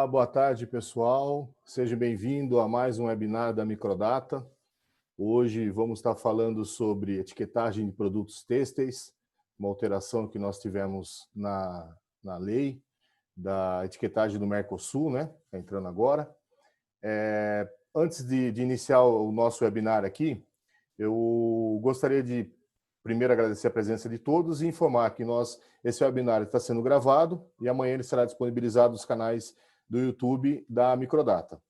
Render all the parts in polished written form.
Olá, boa tarde, pessoal. Seja bem-vindo a mais um webinar da Microdata. Hoje vamos estar falando sobre etiquetagem de produtos têxteis, uma alteração que nós tivemos na lei da etiquetagem do Mercosul, né? Está entrando agora. Antes de iniciar o nosso webinar aqui, eu gostaria de primeiro agradecer a presença de todos e informar que esse webinar está sendo gravado e amanhã ele será disponibilizado nos canais do YouTube da Microdata.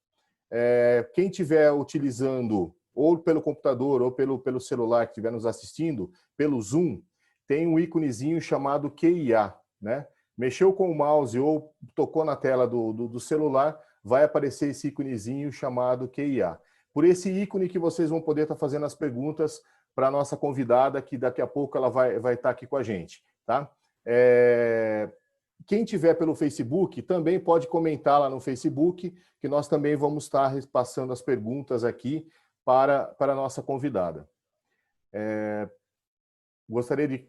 Quem estiver utilizando ou pelo computador ou pelo celular que estiver nos assistindo, pelo Zoom, tem um íconezinho chamado QIA, né? Mexeu com o mouse ou tocou na tela do celular, vai aparecer esse íconezinho chamado QIA. Por esse ícone que vocês vão poder estar fazendo as perguntas para a nossa convidada, que daqui a pouco ela vai estar aqui com a gente. Tá? Quem tiver pelo Facebook também pode comentar lá no Facebook, que nós também vamos estar passando as perguntas aqui para a nossa convidada. Gostaria de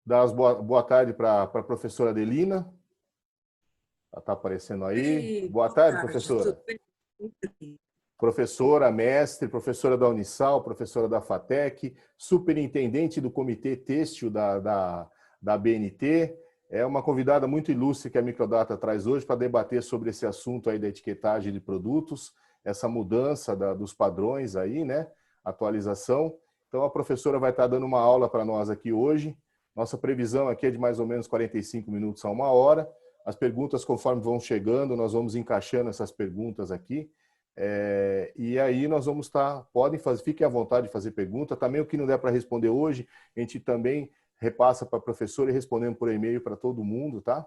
dar as boa tarde para a professora Adelina. Ela está aparecendo aí. Boa tarde, professora. Professora, mestre, professora da Unisal, professora da FATEC, superintendente do Comitê Têxtil da BNT. É uma convidada muito ilustre que a Microdata traz hoje para debater sobre esse assunto aí da etiquetagem de produtos, essa mudança dos padrões aí, né? Atualização. Então, a professora vai estar dando uma aula para nós aqui hoje. Nossa previsão aqui é de mais ou menos 45 minutos a 1 hora. As perguntas, conforme vão chegando, nós vamos encaixando essas perguntas aqui. E aí nós vamos estar, fiquem à vontade de fazer pergunta. Também o que não der para responder hoje, a gente também repassa para a professora e respondendo por e-mail para todo mundo, tá?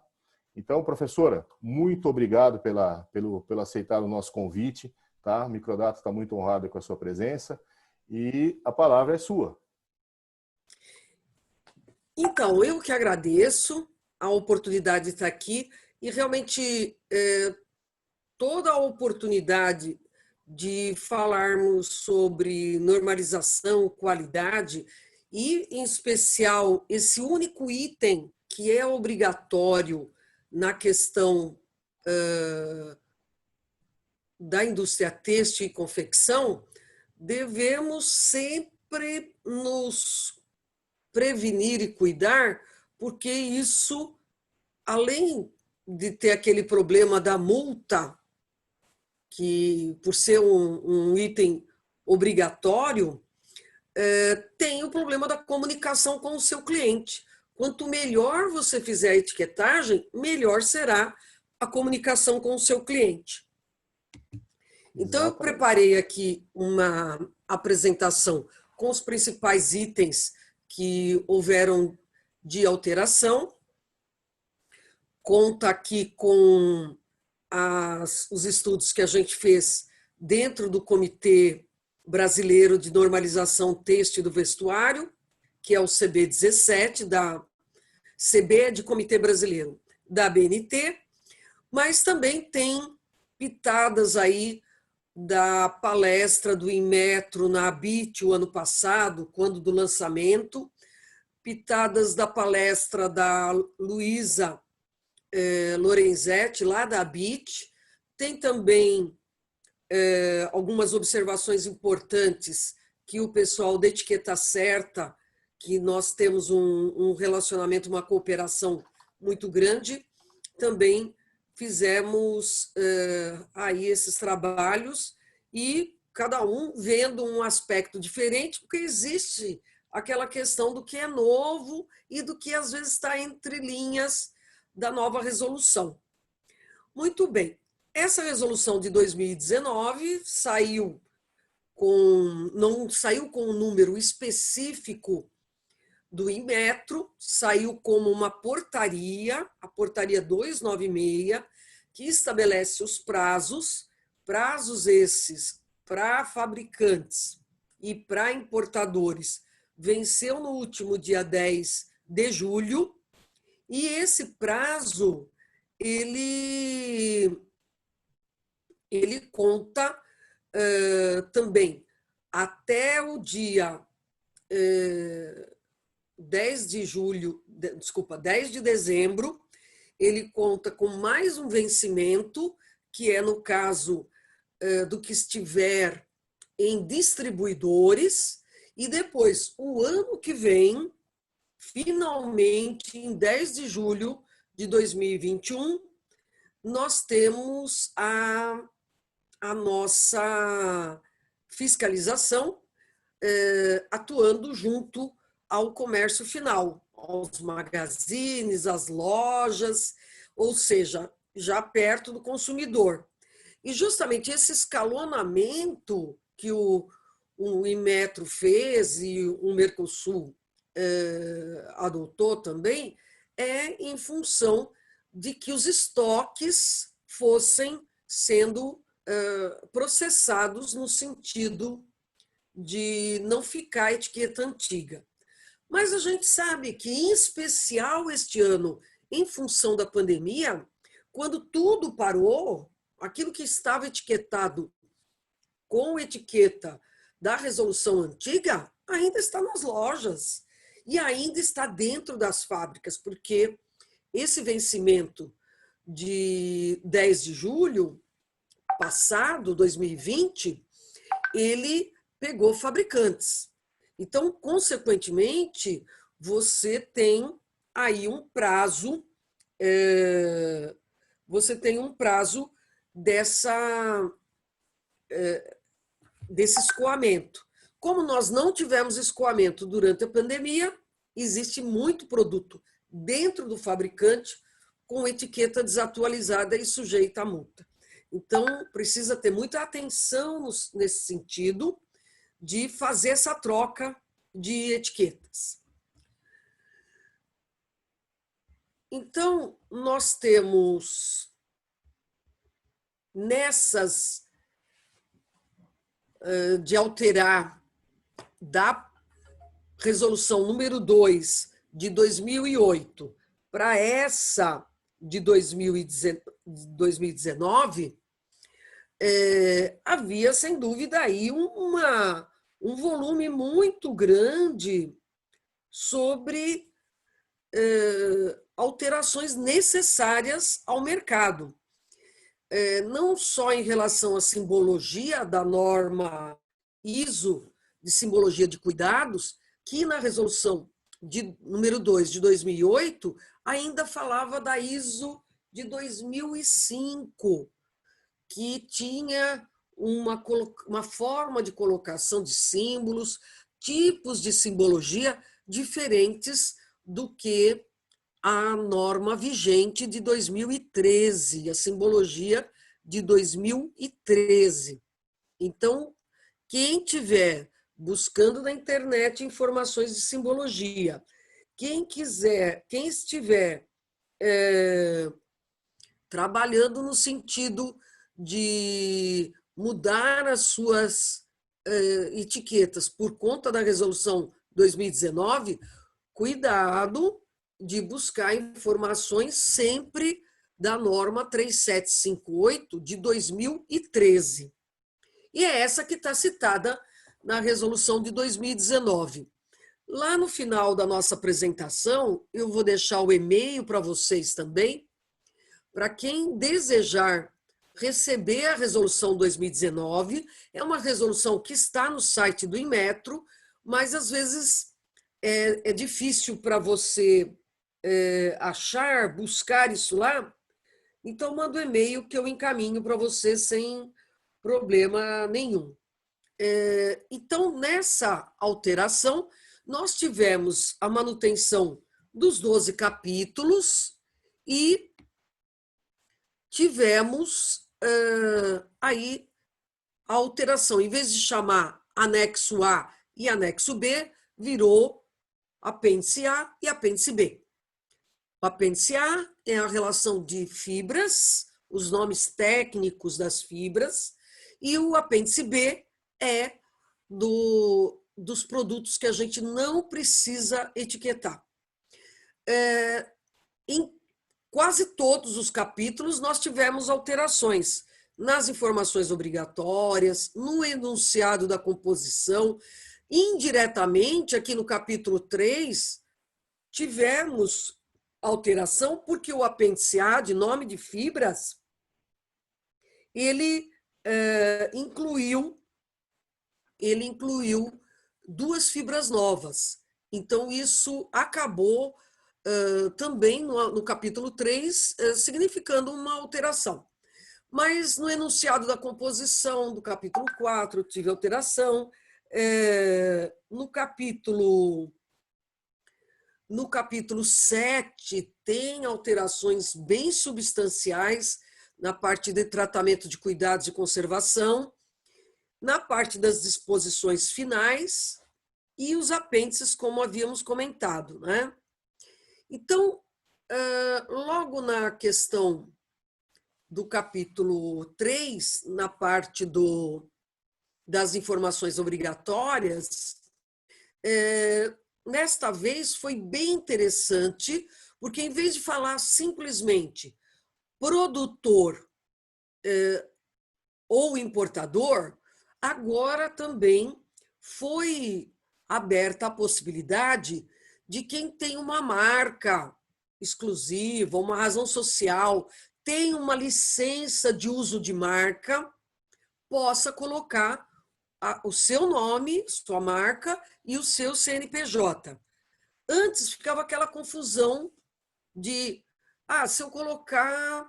Então, professora, muito obrigado pelo aceitar o nosso convite, tá? A Microdata está muito honrada com a sua presença e a palavra é sua. Então, eu que agradeço a oportunidade de estar aqui e realmente toda a oportunidade de falarmos sobre normalização, qualidade e, em especial, esse único item que é obrigatório na questão da indústria têxtil e confecção, devemos sempre nos prevenir e cuidar, porque isso, além de ter aquele problema da multa, que por ser um item obrigatório, tem o problema da comunicação com o seu cliente. Quanto melhor você fizer a etiquetagem, melhor será a comunicação com o seu cliente. Então, eu preparei aqui uma apresentação com os principais itens que houveram de alteração. Conta aqui com os estudos que a gente fez dentro do Comitê Brasileiro de Normalização Têxtil do Vestuário, que é o CB17, CB de Comitê Brasileiro da BNT, mas também tem pitadas aí da palestra do Inmetro na ABIT o ano passado, quando do lançamento, pitadas da palestra da Luísa Lorenzetti, lá da ABIT. Tem também algumas observações importantes que o pessoal da Etiqueta Certa, que nós temos um relacionamento, uma cooperação muito grande, também fizemos aí esses trabalhos e cada um vendo um aspecto diferente, porque existe aquela questão do que é novo e do que às vezes está entre linhas da nova resolução. Muito bem, essa resolução de 2019 não saiu com um número específico do Inmetro, saiu como uma portaria, a portaria 296, que estabelece os prazos esses para fabricantes e para importadores, venceu no último dia 10 de julho, e esse prazo ele conta também até o dia 10 de dezembro, ele conta com mais um vencimento, que é no caso do que estiver em distribuidores, e depois, o ano que vem, finalmente, em 10 de julho de 2021, nós temos a nossa fiscalização atuando junto ao comércio final, aos magazines, às lojas, ou seja, já perto do consumidor. E justamente esse escalonamento que o Inmetro fez e o Mercosul adotou também é em função de que os estoques fossem sendo processados no sentido de não ficar a etiqueta antiga. Mas a gente sabe que, em especial este ano, em função da pandemia, quando tudo parou, aquilo que estava etiquetado com etiqueta da resolução antiga ainda está nas lojas e ainda está dentro das fábricas, porque esse vencimento de 10 de julho passado, 2020, ele pegou fabricantes. Então, consequentemente, você tem aí um prazo, desse escoamento. Como nós não tivemos escoamento durante a pandemia, existe muito produto dentro do fabricante com etiqueta desatualizada e sujeita a multa. Então, precisa ter muita atenção nesse sentido de fazer essa troca de etiquetas. Então, nós temos nessas de alterar da resolução número 2 de 2008 para essa de 2019, havia, sem dúvida, aí um volume muito grande sobre alterações necessárias ao mercado. Não só em relação à simbologia da norma ISO de simbologia de cuidados, que na resolução número 2 de 2008 ainda falava da ISO de 2005, que tinha uma forma de colocação de símbolos, tipos de simbologia diferentes do que a norma vigente de 2013, a simbologia de 2013. Então, quem tiver buscando na internet informações de simbologia, quem estiver trabalhando no sentido de mudar as suas etiquetas por conta da resolução 2019, cuidado de buscar informações sempre da norma 3758 de 2013. E é essa que está citada na resolução de 2019. Lá no final da nossa apresentação, eu vou deixar o e-mail para vocês também, para quem desejar receber a resolução 2019. É uma resolução que está no site do Inmetro, mas às vezes é difícil para você achar, buscar isso lá. Então, manda um e-mail que eu encaminho para você sem problema nenhum. Então, nessa alteração, nós tivemos a manutenção dos 12 capítulos e tivemos aí a alteração. Em vez de chamar anexo A e anexo B, virou apêndice A e apêndice B. O apêndice A é a relação de fibras, os nomes técnicos das fibras, e o apêndice B é dos produtos que a gente não precisa etiquetar. Em quase todos os capítulos, nós tivemos alterações nas informações obrigatórias, no enunciado da composição. Indiretamente, aqui no capítulo 3, tivemos alteração, porque o apêndice A, de nome de fibras, ele incluiu duas fibras novas. Então, isso acabou também, no capítulo 3, significando uma alteração. Mas no enunciado da composição do capítulo 4, tive alteração. No capítulo 7, tem alterações bem substanciais na parte de tratamento de cuidados e conservação, na parte das disposições finais e os apêndices, como havíamos comentado, né? Então, logo na questão do capítulo 3, na parte das informações obrigatórias, nesta vez foi bem interessante, porque em vez de falar simplesmente produtor ou importador, agora também foi aberta a possibilidade de quem tem uma marca exclusiva, uma razão social, tem uma licença de uso de marca, possa colocar o seu nome, sua marca e o seu CNPJ. Antes ficava aquela confusão de, se eu colocar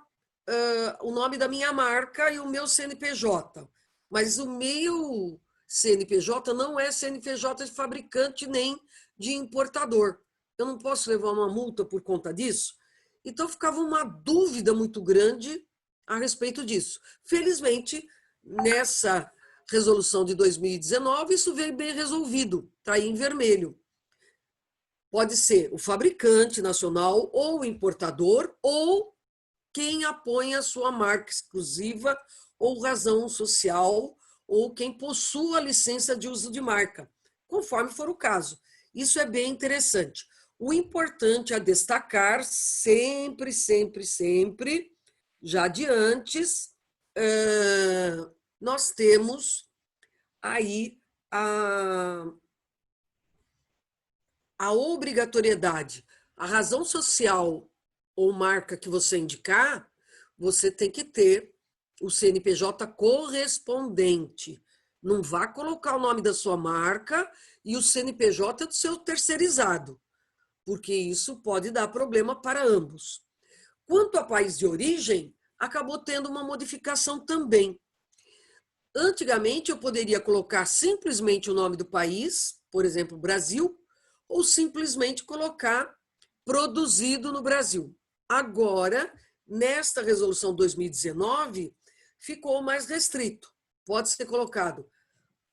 o nome da minha marca e o meu CNPJ, mas o meu CNPJ não é CNPJ de fabricante nem de importador. Eu não posso levar uma multa por conta disso? Então, ficava uma dúvida muito grande a respeito disso. Felizmente, nessa resolução de 2019, isso veio bem resolvido, está aí em vermelho. Pode ser o fabricante nacional ou o importador ou quem apõe a sua marca exclusiva ou razão social ou quem possua a licença de uso de marca, conforme for o caso. Isso é bem interessante. O importante a destacar, sempre, sempre, sempre, já de antes, nós temos aí a obrigatoriedade. A razão social ou marca que você indicar, você tem que ter o CNPJ correspondente. Não vá colocar o nome da sua marca e o CNPJ do seu terceirizado, porque isso pode dar problema para ambos. Quanto ao país de origem, acabou tendo uma modificação também. Antigamente, eu poderia colocar simplesmente o nome do país, por exemplo, Brasil, ou simplesmente colocar produzido no Brasil. Agora, nesta resolução 2019, ficou mais restrito. Pode ser colocado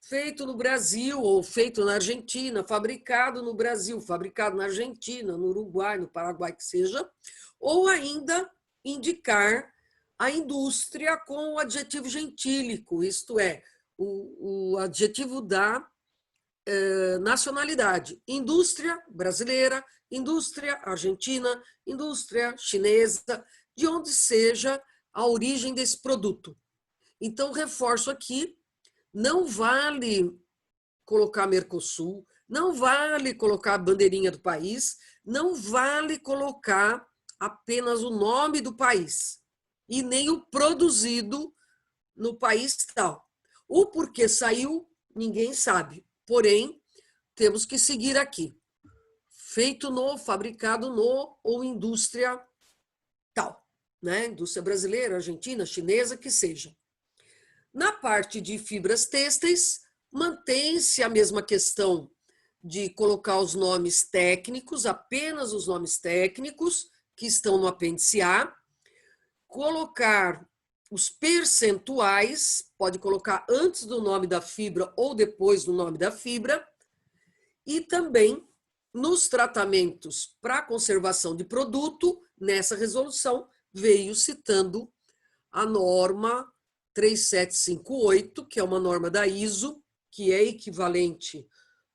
feito no Brasil ou feito na Argentina, fabricado no Brasil, fabricado na Argentina, no Uruguai, no Paraguai, que seja, ou ainda indicar a indústria com o adjetivo gentílico, isto é, o adjetivo da nacionalidade. Indústria brasileira, indústria argentina, indústria chinesa, de onde seja a origem desse produto. Então, reforço aqui, não vale colocar Mercosul, não vale colocar a bandeirinha do país, não vale colocar apenas o nome do país e nem o produzido no país tal. O porquê saiu, ninguém sabe. Porém, temos que seguir aqui. Feito no, fabricado no ou indústria tal, né? Indústria brasileira, argentina, chinesa, que seja. Na parte de fibras têxteis, mantém-se a mesma questão de colocar os nomes técnicos, apenas os nomes técnicos que estão no apêndice A, colocar os percentuais, pode colocar antes do nome da fibra ou depois do nome da fibra, e também nos tratamentos para conservação de produto, nessa resolução veio citando a norma 3758, que é uma norma da ISO, que é equivalente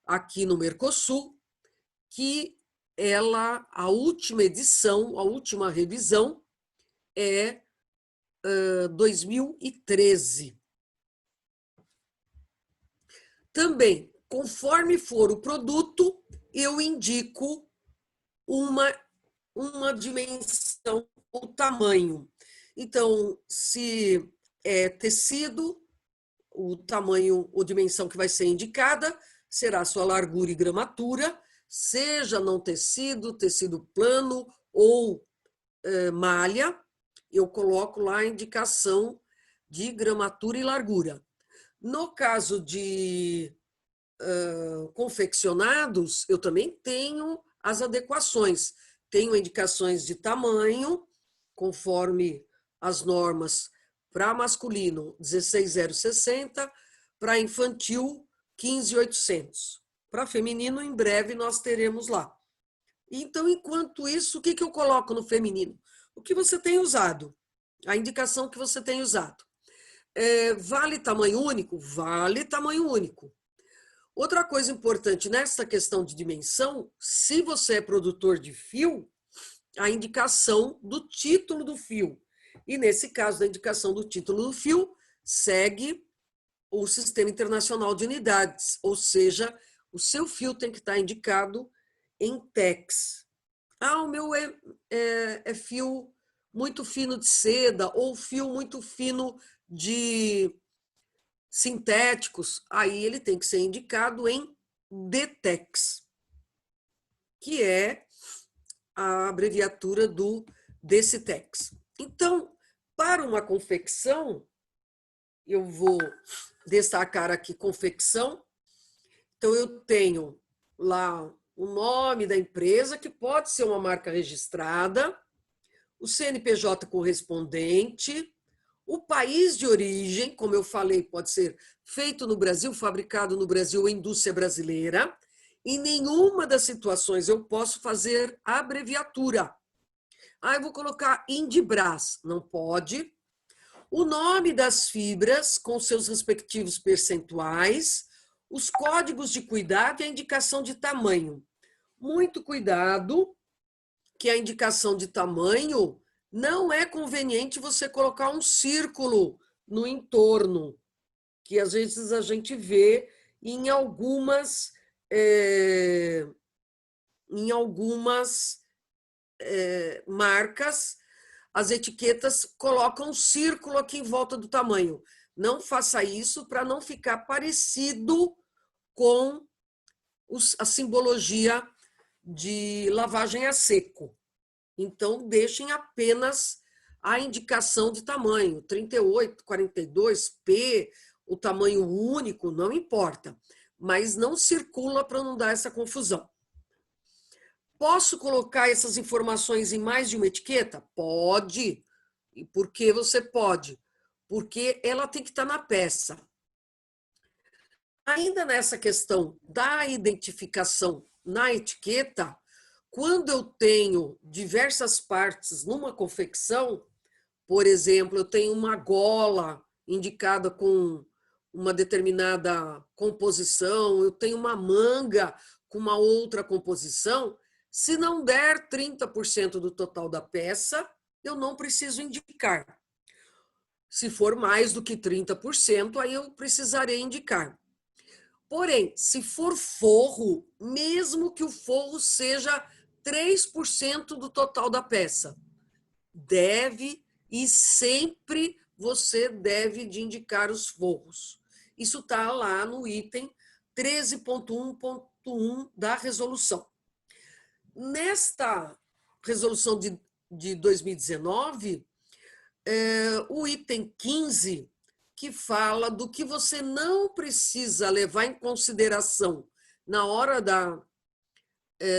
aqui no Mercosul, que ela, a última edição, a última revisão é 2013. Também, conforme for o produto, eu indico uma uma dimensão ou tamanho. Então, se é tecido, o tamanho ou dimensão que vai ser indicada será a sua largura e gramatura, seja não tecido, tecido plano ou malha, eu coloco lá a indicação de gramatura e largura. No caso de confeccionados, eu também tenho as adequações. Tenho indicações de tamanho, conforme as normas para masculino 16,060, para infantil 15,800. Para feminino, em breve, nós teremos lá. Então, enquanto isso, o que eu coloco no feminino? O que você tem usado, a indicação que você tem usado. Vale tamanho único? Vale tamanho único. Outra coisa importante nessa questão de dimensão, se você é produtor de fio, a indicação do título do fio. E nesse caso, a indicação do título do fio segue o Sistema Internacional de Unidades, ou seja, o seu fio tem que estar indicado em TEX. O meu é fio muito fino de seda ou fio muito fino de sintéticos, aí ele tem que ser indicado em DTEX, que é a abreviatura do DCTEX. Então, para uma confecção, eu vou destacar aqui confecção. Então, eu tenho lá o nome da empresa, que pode ser uma marca registrada, o CNPJ correspondente, o país de origem, como eu falei, pode ser feito no Brasil, fabricado no Brasil ou indústria brasileira. Em nenhuma das situações eu posso fazer abreviatura. Eu vou colocar Indibras, não pode. O nome das fibras com seus respectivos percentuais, os códigos de cuidado e a indicação de tamanho. Muito cuidado, que a indicação de tamanho não é conveniente você colocar um círculo no entorno, que às vezes a gente vê em algumas marcas, as etiquetas colocam um círculo aqui em volta do tamanho. Não faça isso para não ficar parecido com a simbologia de lavagem a seco. Então, deixem apenas a indicação de tamanho, 38, 42, P, o tamanho único, não importa, mas não circula para não dar essa confusão. Posso colocar essas informações em mais de uma etiqueta? Pode. E por que você pode? Porque ela tem que estar na peça. Ainda nessa questão da identificação na etiqueta, quando eu tenho diversas partes numa confecção, por exemplo, eu tenho uma gola indicada com uma determinada composição, eu tenho uma manga com uma outra composição, se não der 30% do total da peça, eu não preciso indicar. Se for mais do que 30%, aí eu precisarei indicar. Porém, se for forro, mesmo que o forro seja 3% do total da peça, deve e sempre você deve de indicar os forros. Isso está lá no item 13.1.1 da resolução. Nesta resolução de 2019, o item 15, que fala do que você não precisa levar em consideração na hora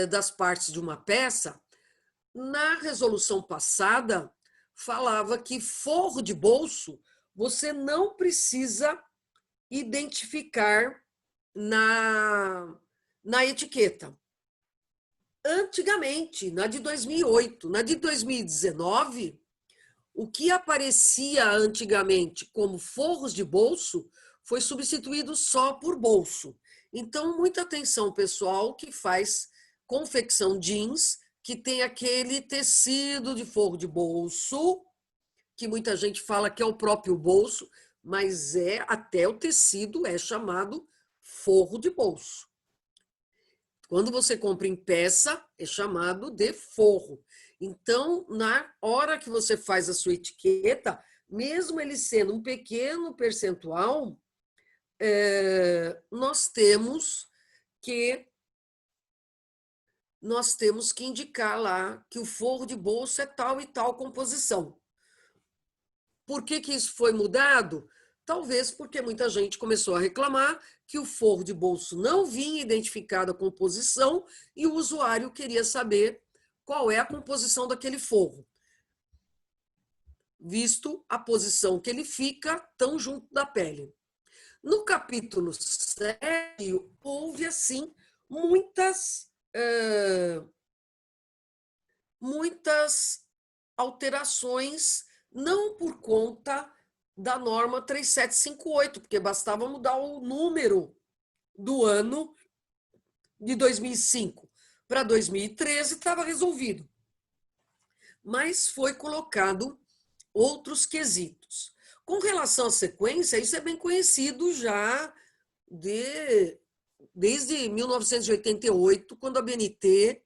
das partes de uma peça, na resolução passada, falava que forro de bolso você não precisa identificar na etiqueta. Antigamente, na de 2008, na de 2019, o que aparecia antigamente como forros de bolso foi substituído só por bolso. Então, muita atenção, pessoal, que faz confecção jeans, que tem aquele tecido de forro de bolso, que muita gente fala que é o próprio bolso, mas até o tecido é chamado forro de bolso. Quando você compra em peça, é chamado de forro. Então, na hora que você faz a sua etiqueta, mesmo ele sendo um pequeno percentual, nós temos que indicar lá que o forro de bolso é tal e tal composição. Por que isso foi mudado? Talvez porque muita gente começou a reclamar que o forro de bolso não vinha identificado a composição e o usuário queria saber qual é a composição daquele forro, visto a posição que ele fica tão junto da pele. No capítulo 7, houve, assim, muitas alterações, não por conta da norma 3758, porque bastava mudar o número do ano de 2005 para 2013 e estava resolvido. Mas foi colocado outros quesitos. Com relação à sequência, isso é bem conhecido já desde 1988, quando a BNT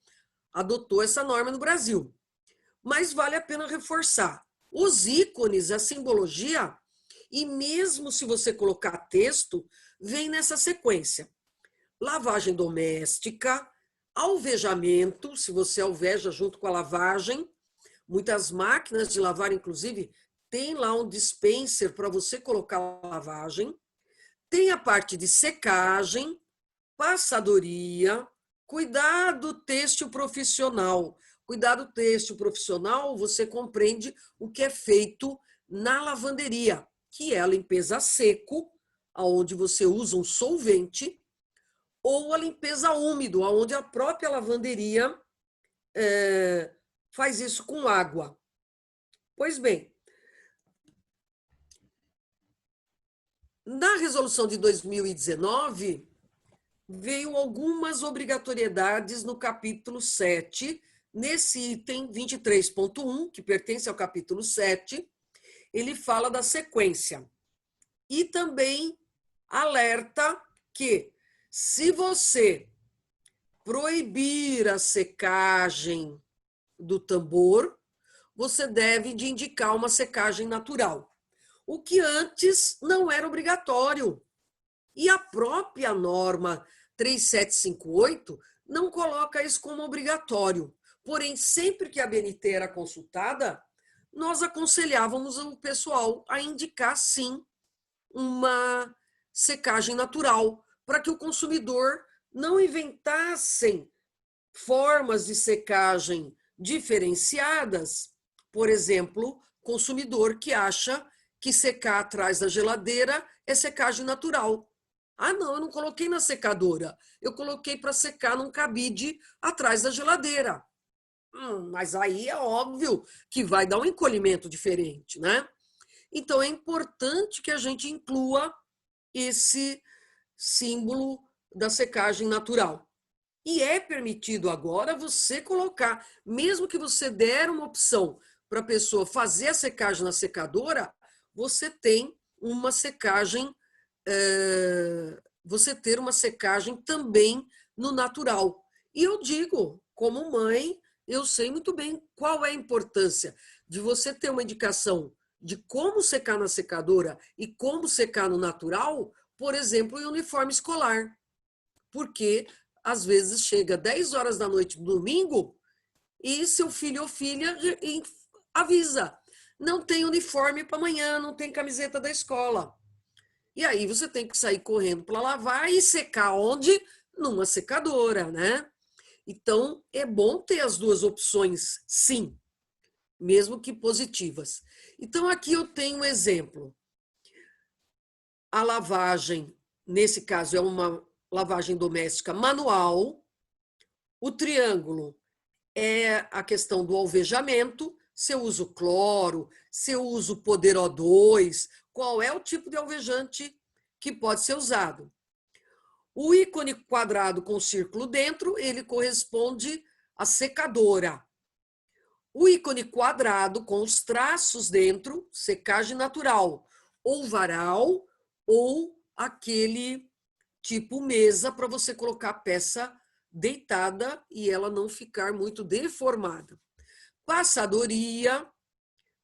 adotou essa norma no Brasil. Mas vale a pena reforçar. Os ícones, a simbologia, e mesmo se você colocar texto, vem nessa sequência. Lavagem doméstica, alvejamento, se você alveja junto com a lavagem. Muitas máquinas de lavar, inclusive, tem lá um dispenser para você colocar a lavagem. Tem a parte de secagem, passadoria, cuidado têxtil profissional. Cuidado têxtil profissional, você compreende o que é feito na lavanderia, que é a limpeza a seco, onde você usa um solvente, ou a limpeza úmido, onde a própria lavanderia faz isso com água. Pois bem, na resolução de 2019, veio algumas obrigatoriedades no capítulo 7, nesse item 23.1, que pertence ao capítulo 7, ele fala da sequência. E também alerta que, se você proibir a secagem do tambor, você deve de indicar uma secagem natural, o que antes não era obrigatório. E a própria norma 3758 não coloca isso como obrigatório. Porém, sempre que a BNT era consultada, nós aconselhávamos o pessoal a indicar, sim, uma secagem natural, para que o consumidor não inventassem formas de secagem diferenciadas. Por exemplo, consumidor que acha que secar atrás da geladeira é secagem natural. Ah, não, eu não coloquei na secadora, eu coloquei para secar num cabide atrás da geladeira. Mas aí é óbvio que vai dar um encolhimento diferente, né? Então, é importante que a gente inclua esse símbolo da secagem natural. E é permitido agora você colocar, mesmo que você der uma opção para a pessoa fazer a secagem na secadora, você tem uma secagem, você ter uma secagem também no natural. E eu digo, como mãe, eu sei muito bem qual é a importância de você ter uma indicação de como secar na secadora e como secar no natural, por exemplo, em uniforme escolar. Porque, às vezes, chega 10 horas da noite no domingo e seu filho ou filha avisa: não tem uniforme para amanhã, não tem camiseta da escola. E aí você tem que sair correndo para lavar e secar onde? Numa secadora, né? Então, é bom ter as duas opções, sim, mesmo que positivas. Então, aqui eu tenho um exemplo. A lavagem, nesse caso, é uma lavagem doméstica manual. O triângulo é a questão do alvejamento, se eu uso cloro, se eu uso poder O2, qual é o tipo de alvejante que pode ser usado. O ícone quadrado com círculo dentro, ele corresponde à secadora. O ícone quadrado com os traços dentro, secagem natural, ou varal, ou aquele tipo mesa para você colocar a peça deitada e ela não ficar muito deformada. passadoria,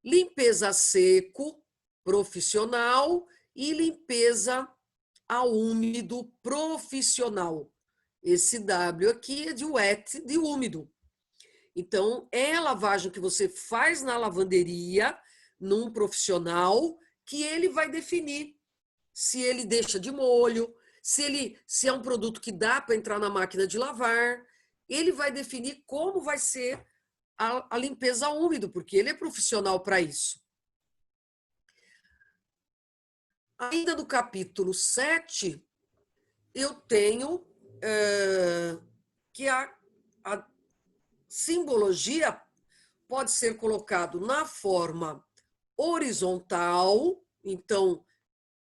limpeza a seco profissional e limpeza a úmido profissional. Esse W aqui é de wet, de úmido. Então, é a lavagem que você faz na lavanderia, num profissional, que ele vai definir se ele deixa de molho, se é um produto que dá para entrar na máquina de lavar. Ele vai definir como vai ser a limpeza úmido, porque ele é profissional para isso. Ainda no capítulo 7, eu tenho que a simbologia pode ser colocado na forma horizontal. Então,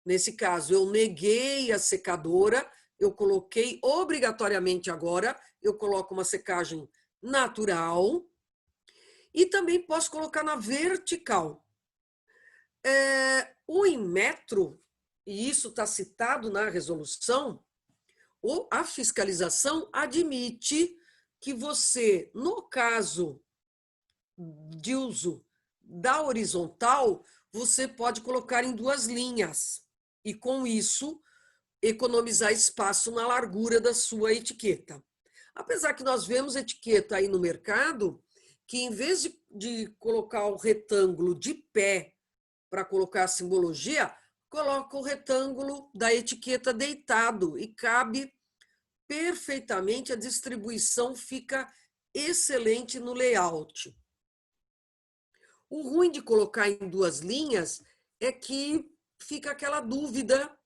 nesse caso, eu neguei a secadora, eu coloquei obrigatoriamente agora, eu coloco uma secagem natural. E também posso colocar na vertical. O Inmetro, e isso está citado na resolução, a fiscalização admite que você, no caso de uso da horizontal, você pode colocar em 2 linhas e, com isso, economizar espaço na largura da sua etiqueta. Apesar que nós vemos etiqueta aí no mercado que, em vez de colocar o retângulo de pé para colocar a simbologia, coloca o retângulo da etiqueta deitado e cabe perfeitamente, a distribuição fica excelente no layout. O ruim de colocar em 2 linhas é que fica aquela dúvida,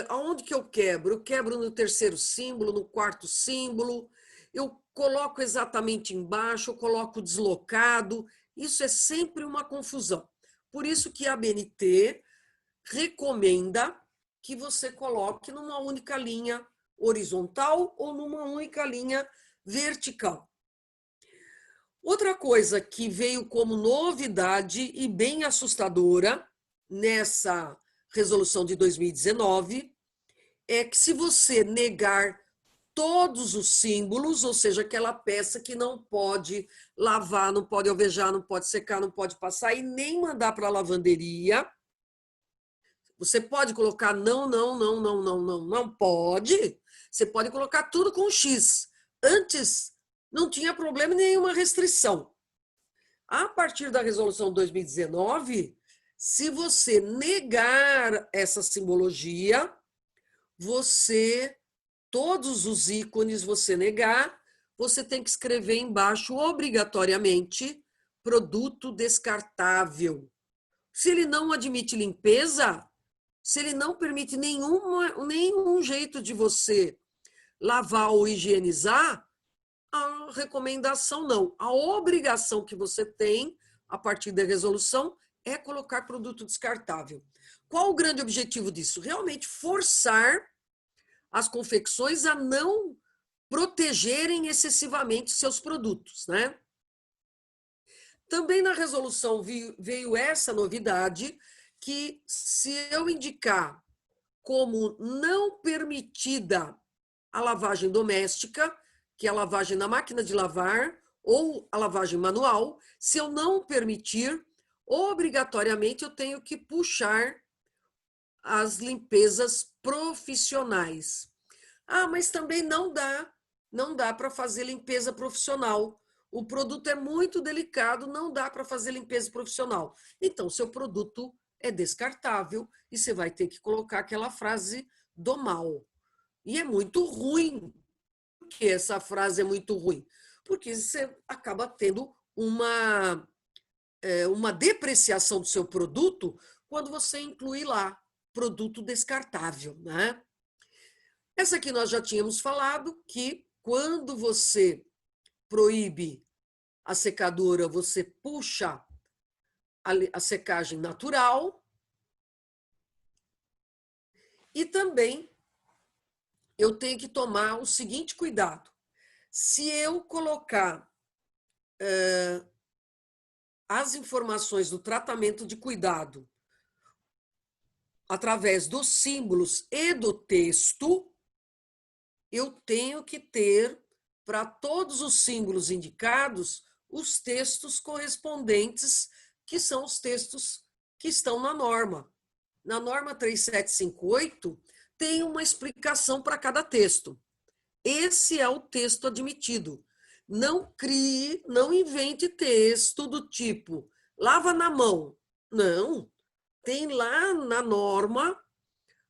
aonde que eu quebro? Eu quebro no 3º símbolo, no 4º símbolo, eu coloco exatamente embaixo, eu coloco deslocado, isso é sempre uma confusão. Por isso que a ABNT recomenda que você coloque numa única linha horizontal ou numa única linha vertical. Outra coisa que veio como novidade e bem assustadora nessa resolução de 2019 é que, se você negar todos os símbolos, ou seja, aquela peça que não pode lavar, não pode alvejar, não pode secar, não pode passar e nem mandar para a lavanderia, você pode colocar não pode. Você pode colocar tudo com X. Antes, não tinha problema e nenhuma restrição. A partir da resolução 2019, se você negar essa simbologia, todos os ícones você negar, você tem que escrever embaixo, obrigatoriamente, produto descartável. Se ele não admite limpeza, se ele não permite nenhum jeito de você lavar ou higienizar, a recomendação não. A obrigação que você tem, a partir da resolução, é colocar produto descartável. Qual o grande objetivo disso? Realmente forçar as confecções a não protegerem excessivamente seus produtos, né? Também na resolução veio essa novidade, que, se eu indicar como não permitida a lavagem doméstica, que é a lavagem na máquina de lavar, ou a lavagem manual, se eu não permitir, obrigatoriamente eu tenho que puxar as limpezas profissionais. Mas também não dá para fazer limpeza profissional. O produto é muito delicado, não dá para fazer limpeza profissional. Então, seu produto é descartável e você vai ter que colocar aquela frase do mal. E é muito ruim. Por que essa frase é muito ruim? Porque você acaba tendo uma depreciação do seu produto quando você inclui lá produto descartável, né? Essa aqui nós já tínhamos falado, que quando você proíbe a secadora, você puxa a secagem natural. E também eu tenho que tomar o seguinte cuidado. Se eu colocar as informações do tratamento de cuidado através dos símbolos e do texto, eu tenho que ter, para todos os símbolos indicados, os textos correspondentes, que são os textos que estão na norma. Na norma 3758, tem uma explicação para cada texto. Esse é o texto admitido. Não crie, não invente texto do tipo lava na mão. Não. Tem lá na norma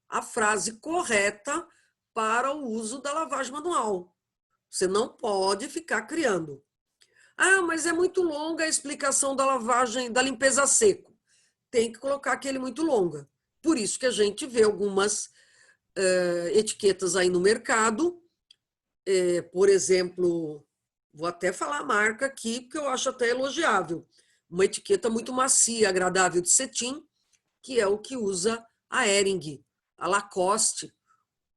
a frase correta para o uso da lavagem manual. Você não pode ficar criando. Ah, mas é muito longa a explicação da lavagem, da limpeza a seco. Tem que colocar aquele muito longa. Por isso que a gente vê algumas etiquetas aí no mercado. Por exemplo, vou até falar a marca aqui, porque eu acho até elogiável. Uma etiqueta muito macia, agradável de cetim, que é o que usa a Hering, a Lacoste.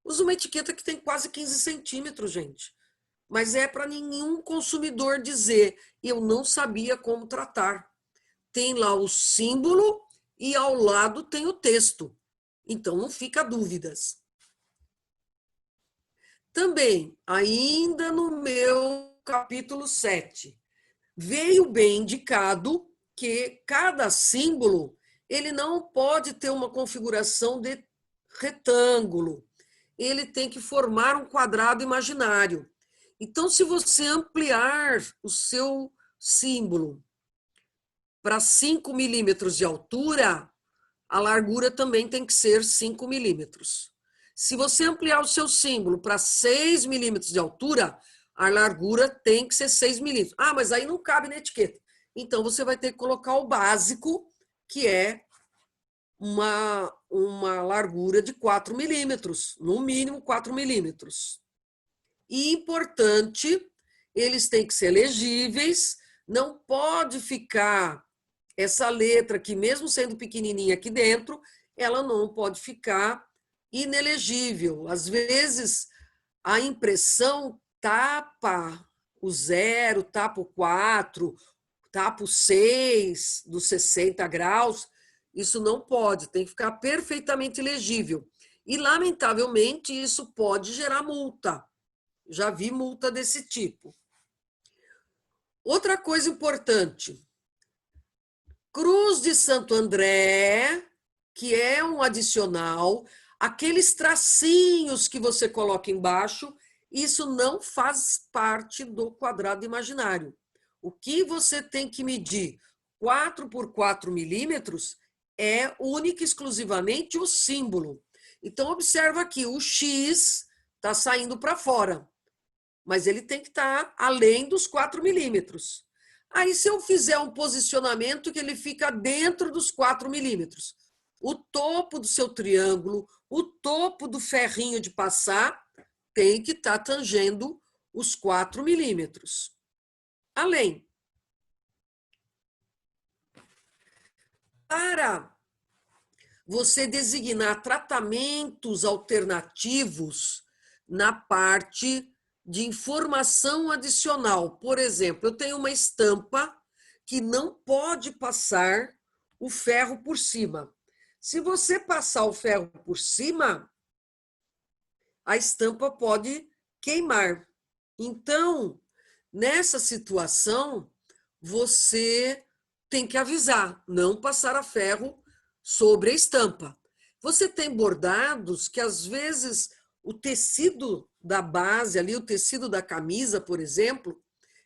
Usa uma etiqueta que tem quase 15 centímetros, gente. Mas é para nenhum consumidor dizer, eu não sabia como tratar. Tem lá o símbolo e ao lado tem o texto. Então, não fica dúvidas. Também, ainda no meu capítulo 7, veio bem indicado que cada símbolo ele não pode ter uma configuração de retângulo. Ele tem que formar um quadrado imaginário. Então, se você ampliar o seu símbolo para 5 milímetros de altura, a largura também tem que ser 5 milímetros. Se você ampliar o seu símbolo para 6 milímetros de altura, a largura tem que ser 6 milímetros. Ah, mas aí não cabe na etiqueta. Então, você vai ter que colocar o básico, que é uma largura de 4 milímetros, no mínimo 4 milímetros. E importante, eles têm que ser legíveis, não pode ficar essa letra que, mesmo sendo pequenininha aqui dentro, ela não pode ficar inelegível. Às vezes, a impressão tapa o 0, tapa o 4, tapa o 6 dos 60 graus. Isso não pode, tem que ficar perfeitamente legível. E, lamentavelmente, isso pode gerar multa. Já vi multa desse tipo. Outra coisa importante, Cruz de Santo André, que é um adicional, aqueles tracinhos que você coloca embaixo, isso não faz parte do quadrado imaginário. O que você tem que medir 4 por 4 milímetros é única e exclusivamente o símbolo. Então, observa aqui, o X está saindo para fora, mas ele tem que estar além dos 4 milímetros. Aí, se eu fizer um posicionamento que ele fica dentro dos 4 milímetros, o topo do seu triângulo, o topo do ferrinho de passar, tem que estar tangendo os 4 milímetros. Além. Para você designar tratamentos alternativos na parte de informação adicional. Por exemplo, eu tenho uma estampa que não pode passar o ferro por cima. Se você passar o ferro por cima, a estampa pode queimar. Então, nessa situação, você tem que avisar, não passar a ferro sobre a estampa. Você tem bordados que, às vezes, o tecido da base, ali, o tecido da camisa, por exemplo,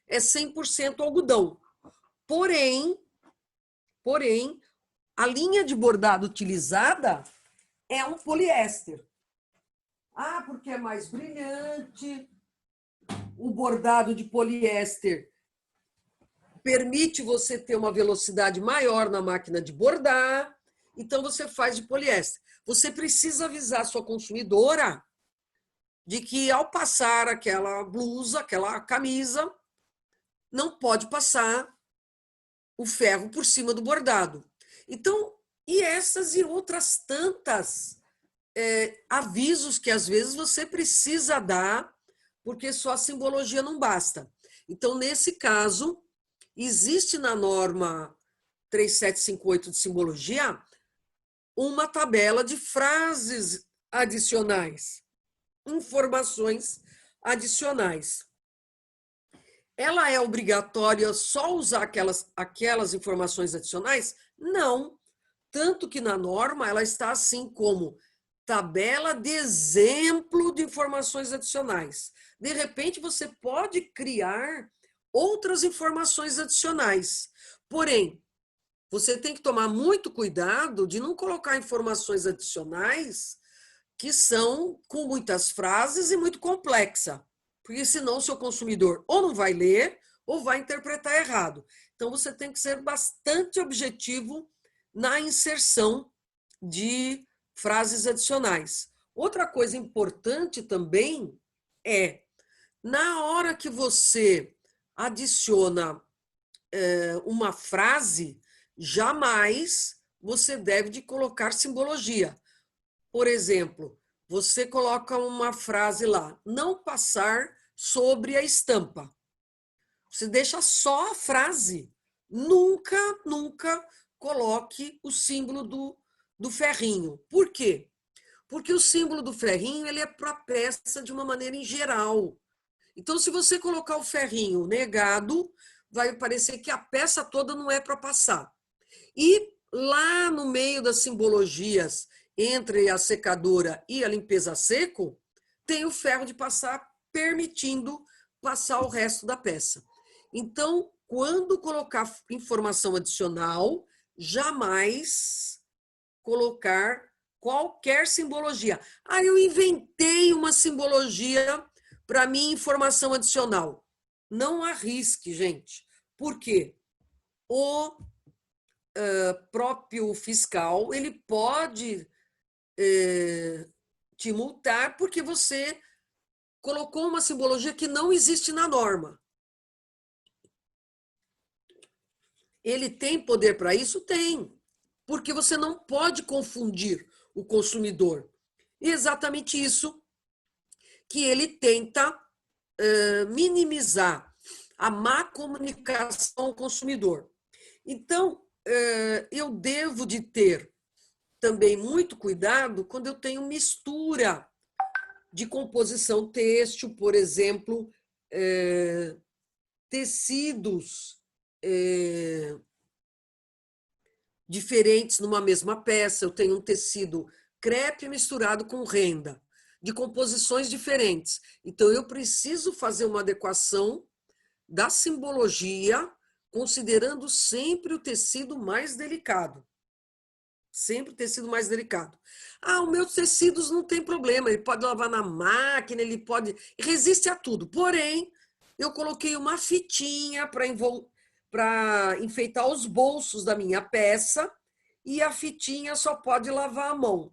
é 100% algodão. Porém, a linha de bordado utilizada é um poliéster. Ah, porque é mais brilhante. O bordado de poliéster permite você ter uma velocidade maior na máquina de bordar. Então, você faz de poliéster. Você precisa avisar a sua consumidora de que, ao passar aquela blusa, aquela camisa, não pode passar o ferro por cima do bordado. Então, e essas e outras tantas avisos que, às vezes, você precisa dar, porque só a simbologia não basta. Então, nesse caso, existe na norma 3758 de simbologia uma tabela de frases adicionais, informações adicionais. ela é obrigatória só usar aquelas informações adicionais? Não. Tanto que na norma ela está assim como tabela de exemplo de informações adicionais. De repente, você pode criar outras informações adicionais. Porém, você tem que tomar muito cuidado de não colocar informações adicionais que são com muitas frases e muito complexa, porque senão o seu consumidor ou não vai ler ou vai interpretar errado. Então, você tem que ser bastante objetivo na inserção de frases adicionais. Outra coisa importante também é, na hora que você adiciona uma frase, jamais você deve de colocar simbologia. Por exemplo, você coloca uma frase lá, não passar sobre a estampa. Você deixa só a frase. Nunca, nunca coloque o símbolo do ferrinho. Por quê? Porque o símbolo do ferrinho ele é para a peça de uma maneira em geral. Então, se você colocar o ferrinho negado, vai parecer que a peça toda não é para passar. E lá no meio das simbologias entre a secadora e a limpeza a seco, tem o ferro de passar, permitindo passar o resto da peça. Então, quando colocar informação adicional, jamais colocar qualquer simbologia. Ah, eu inventei uma simbologia para minha informação adicional. Não arrisque, gente. Por quê? O próprio fiscal ele pode te multar porque você colocou uma simbologia que não existe na norma. Ele tem poder para isso? Tem. Porque você não pode confundir o consumidor. E é exatamente isso que ele tenta minimizar a má comunicação ao consumidor. Então, eu devo de ter também muito cuidado quando eu tenho mistura de composição têxtil, por exemplo, tecidos diferentes numa mesma peça. Eu tenho um tecido crepe misturado com renda, de composições diferentes. Então, eu preciso fazer uma adequação da simbologia, considerando sempre o tecido mais delicado. Sempre tecido mais delicado. Ah, os meus tecidos não tem problema, ele pode lavar na máquina, ele pode... resiste a tudo. Porém, eu coloquei uma fitinha para enfeitar os bolsos da minha peça e a fitinha só pode lavar a mão.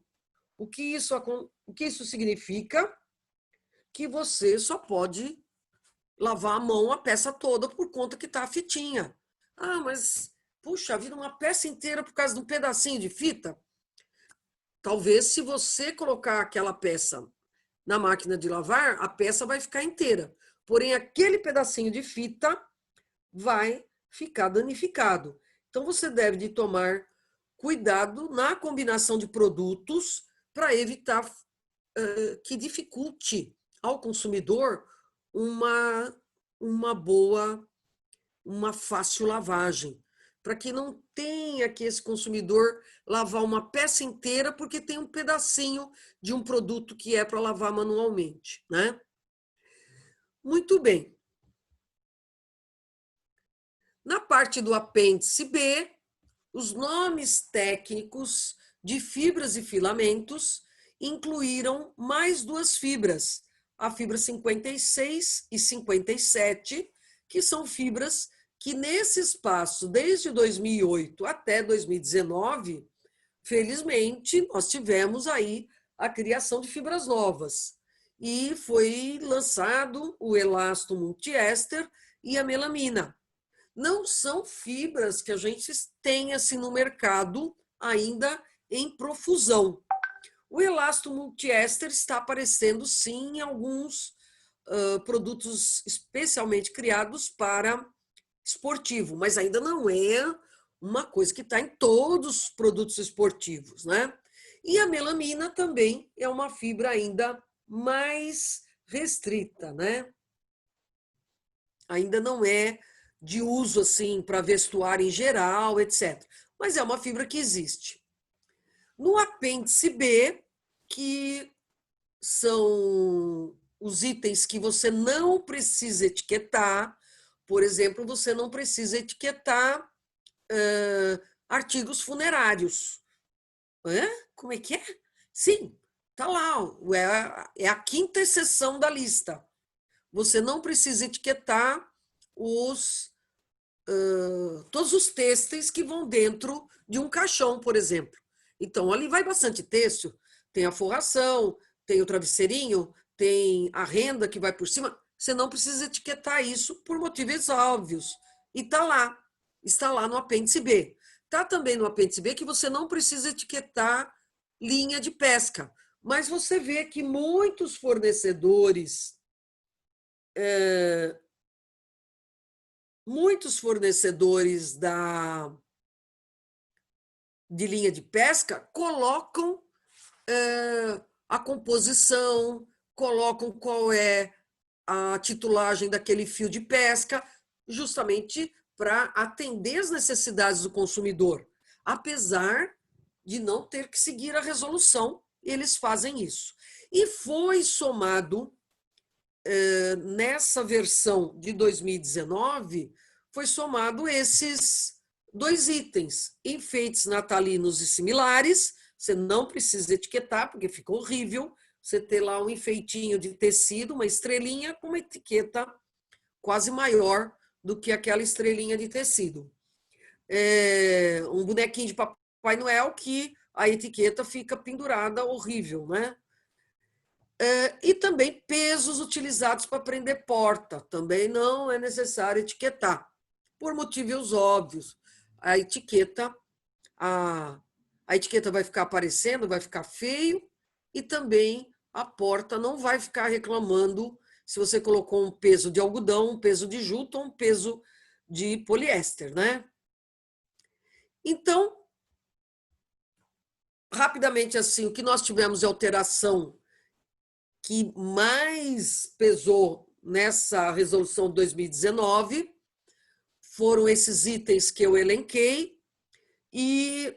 O que isso significa? Que você só pode lavar a mão a peça toda por conta que está a fitinha. Ah, mas, puxa vida, uma peça inteira por causa de um pedacinho de fita? Talvez, se você colocar aquela peça na máquina de lavar, a peça vai ficar inteira. Porém, aquele pedacinho de fita vai ficar danificado. Então, você deve de tomar cuidado na combinação de produtos para evitar que dificulte ao consumidor uma boa, uma fácil lavagem, para que não tenha que esse consumidor lavar uma peça inteira porque tem um pedacinho de um produto que é para lavar manualmente, né? Muito bem. Na parte do apêndice B, os nomes técnicos de fibras e filamentos incluíram mais duas fibras, a fibra 56 e 57, que são fibras que nesse espaço, desde 2008 até 2019, felizmente, nós tivemos aí a criação de fibras novas. E foi lançado o elasto multiéster e a melamina. Não são fibras que a gente tem assim, no mercado ainda em profusão. O elasto multiéster está aparecendo, sim, em alguns produtos especialmente criados para esportivo, mas ainda não é uma coisa que está em todos os produtos esportivos, né? E a melamina também é uma fibra ainda mais restrita, né? ainda não é de uso assim para vestuário em geral, etc. Mas é uma fibra que existe. No apêndice B, que são os itens que você não precisa etiquetar, por exemplo, você não precisa etiquetar artigos funerários. Como é que é? Sim, está lá, é a quinta exceção da lista. Você não precisa etiquetar todos os têxteis que vão dentro de um caixão, por exemplo. Então, ali vai bastante têxtil, tem a forração, tem o travesseirinho, tem a renda que vai por cima. Você não precisa etiquetar isso por motivos óbvios. E está lá no apêndice B. Está também no apêndice B que você não precisa etiquetar linha de pesca. Mas você vê que muitos fornecedores de linha de pesca colocam a composição, colocam qual é a titulagem daquele fio de pesca, justamente para atender as necessidades do consumidor. Apesar de não ter que seguir a resolução, eles fazem isso. E foi somado, nessa versão de 2019, foi somado esses 2 itens, enfeites natalinos e similares. Você não precisa etiquetar, porque fica horrível você ter lá um enfeitinho de tecido, uma estrelinha com uma etiqueta quase maior do que aquela estrelinha de tecido. Um bonequinho de Papai Noel que a etiqueta fica pendurada, horrível, né? E também pesos utilizados para prender porta. Também não é necessário etiquetar, por motivos óbvios. A etiqueta vai ficar aparecendo, vai ficar feio, e também a porta não vai ficar reclamando se você colocou um peso de algodão, um peso de juta ou um peso de poliéster, né? Então, rapidamente assim, o que nós tivemos de alteração que mais pesou nessa resolução de 2019 foram esses itens que eu elenquei, e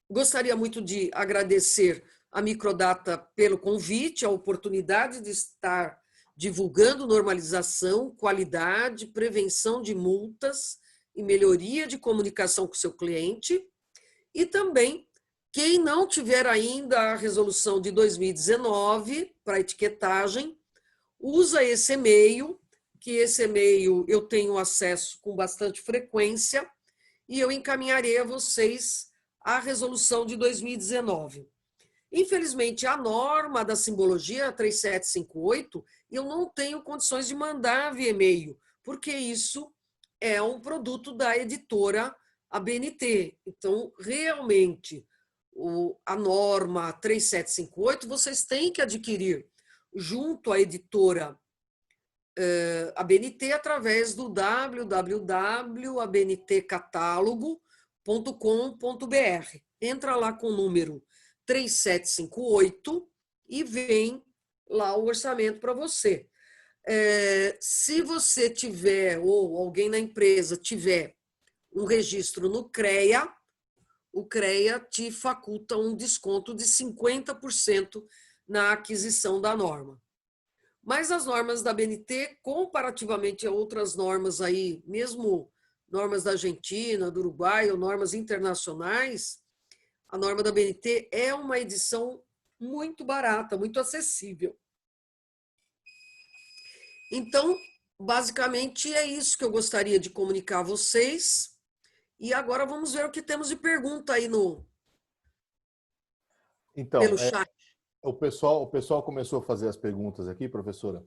gostaria muito de agradecer a Microdata pelo convite, a oportunidade de estar divulgando normalização, qualidade, prevenção de multas e melhoria de comunicação com o seu cliente. E também, quem não tiver ainda a resolução de 2019 para etiquetagem, usa esse e-mail, que esse e-mail eu tenho acesso com bastante frequência, e eu encaminharei a vocês a resolução de 2019. Infelizmente, a norma da simbologia 3758, eu não tenho condições de mandar via e-mail, porque isso é um produto da editora ABNT. Então, realmente, a norma 3758 vocês têm que adquirir junto à editora ABNT através do www.abntcatálogo.com.br. Entra lá com o número 3758 e vem lá o orçamento para você. Se você tiver, ou alguém na empresa tiver um registro no CREA, o CREA te faculta um desconto de 50% na aquisição da norma. Mas as normas da ABNT, comparativamente a outras normas aí, mesmo normas da Argentina, do Uruguai, ou normas internacionais, a norma da ABNT é uma edição muito barata, muito acessível. Então, basicamente, é isso que eu gostaria de comunicar a vocês. E agora vamos ver o que temos de pergunta aí pelo chat. O pessoal começou a fazer as perguntas aqui, professora.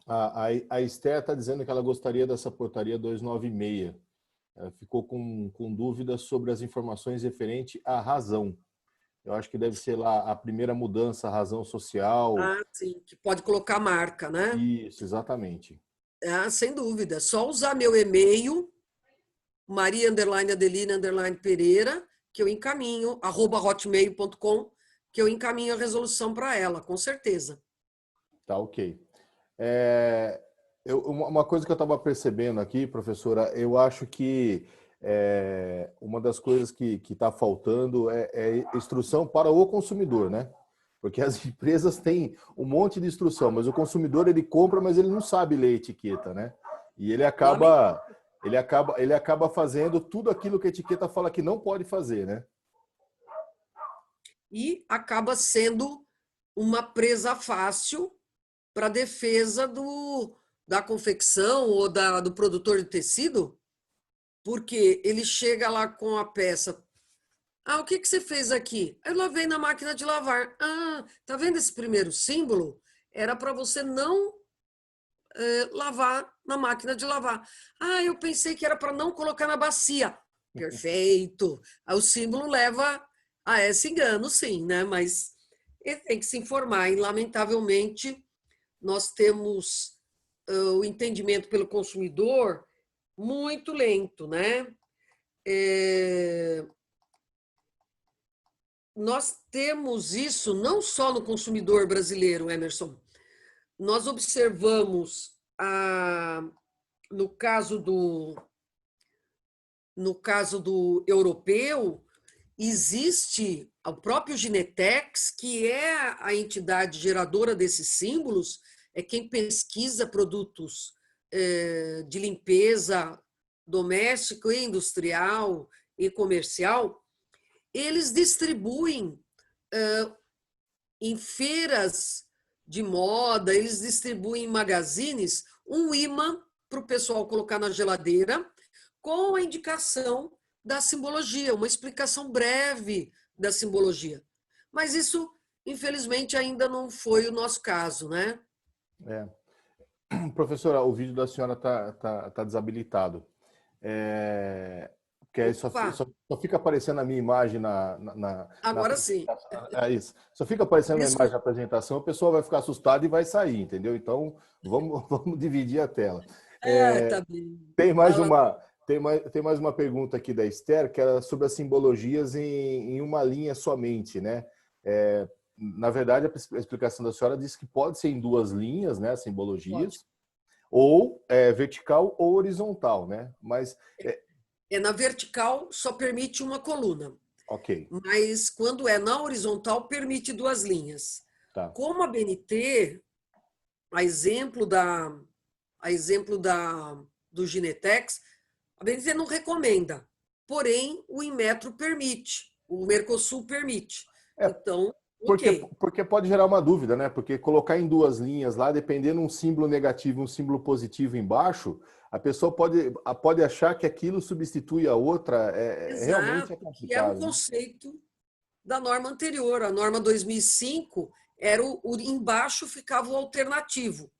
A Esther está dizendo que ela gostaria dessa portaria 296. Ela ficou com dúvidas sobre as informações referente à razão. Eu acho que deve ser lá a primeira mudança, a razão social. Sim, que pode colocar marca, né? Isso, exatamente. Sem dúvida. Só usar meu e-mail, maria_adelina_pereira, que eu encaminho, @hotmail.com, que eu encaminho a resolução para ela, com certeza. Tá ok. Uma coisa que eu estava percebendo aqui, professora, eu acho que uma das coisas que está faltando é instrução para o consumidor, né? Porque as empresas têm um monte de instrução, mas o consumidor ele compra, mas ele não sabe ler etiqueta, né? E ele acaba fazendo tudo aquilo que a etiqueta fala que não pode fazer, né? E acaba sendo uma presa fácil para a defesa da confecção ou do produtor de tecido, porque ele chega lá com a peça. Ah, o que você fez aqui? Eu lavei na máquina de lavar. Ah, tá vendo esse primeiro símbolo? Era para você não lavar na máquina de lavar. Ah, eu pensei que era para não colocar na bacia. Perfeito. Aí o símbolo leva a esse engano, sim, né? Mas ele tem que se informar. E, lamentavelmente, nós temos o entendimento pelo consumidor muito lento, né? Nós temos isso não só no consumidor brasileiro, Emerson. Nós observamos, no caso do europeu, existe o próprio Ginetex, que é a entidade geradora desses símbolos, é quem pesquisa produtos de limpeza doméstico e industrial e comercial. Eles distribuem em feiras de moda, eles distribuem em magazines um imã para o pessoal colocar na geladeira com a indicação da simbologia, uma explicação breve da simbologia. Mas isso, infelizmente, ainda não foi o nosso caso, né? Professora, o vídeo da senhora tá desabilitado. Porque aí só fica aparecendo a minha imagem na Agora sim. apresentação. É isso. Só fica aparecendo a minha imagem na apresentação, a pessoa vai ficar assustada e vai sair, entendeu? Então, vamos dividir a tela. Tá bem. Tem mais uma pergunta aqui da Esther, que era sobre as simbologias em uma linha somente, né? Na verdade, a explicação da senhora disse que pode ser em duas linhas, né? Simbologias. Pode. Ou vertical ou horizontal, né? Mas na vertical só permite uma coluna. Ok. Mas quando é na horizontal permite duas linhas. Tá. Como a BNT, a exemplo do Ginetex, a BNT não recomenda. Porém, o Inmetro permite, o Mercosul permite. Então, porque pode gerar uma dúvida, né? Porque colocar em duas linhas lá, dependendo um símbolo negativo e um símbolo positivo embaixo, a pessoa pode achar que aquilo substitui a outra. Realmente é complicado. Que é um conceito da norma anterior. A norma 2005 era embaixo ficava o alternativo.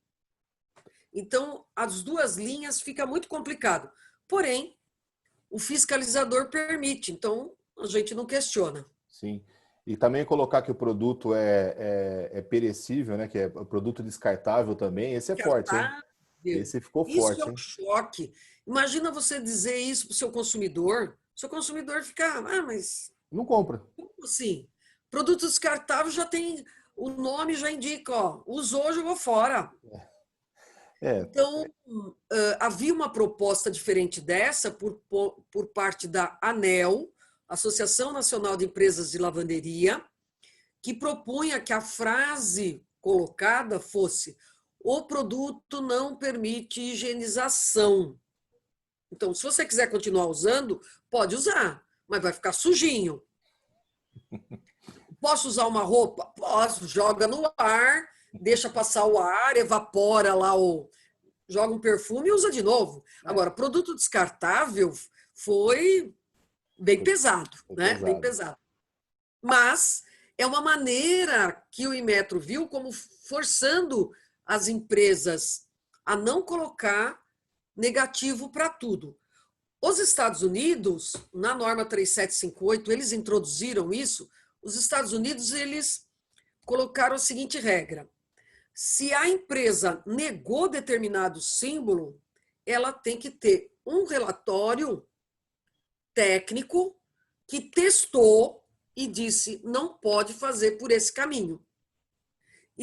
Então, as duas linhas fica muito complicado. Porém, o fiscalizador permite, então a gente não questiona. Sim. E também colocar que o produto é perecível, né? Que é produto descartável também. Esse é forte, hein? Esse ficou forte. Isso é um choque. Imagina você dizer isso para o seu consumidor. O seu consumidor fica, mas... Não compra. Como assim? Produto descartável já tem... O nome já indica, ó, usou, jogou fora. Então, havia uma proposta diferente dessa por parte da ANEL, Associação Nacional de Empresas de Lavanderia, que propunha que a frase colocada fosse: o produto não permite higienização. Então, se você quiser continuar usando, pode usar, mas vai ficar sujinho. Posso usar uma roupa? Posso, joga no ar, deixa passar o ar, evapora lá joga um perfume e usa de novo. Agora, produto descartável foi bem pesado, né? Bem pesado. Mas é uma maneira que o Inmetro viu como forçando as empresas a não colocar negativo para tudo. Os Estados Unidos, na norma 3758, eles introduziram isso. Os Estados Unidos, eles colocaram a seguinte regra: se a empresa negou determinado símbolo, ela tem que ter um relatório técnico que testou e disse não pode fazer por esse caminho.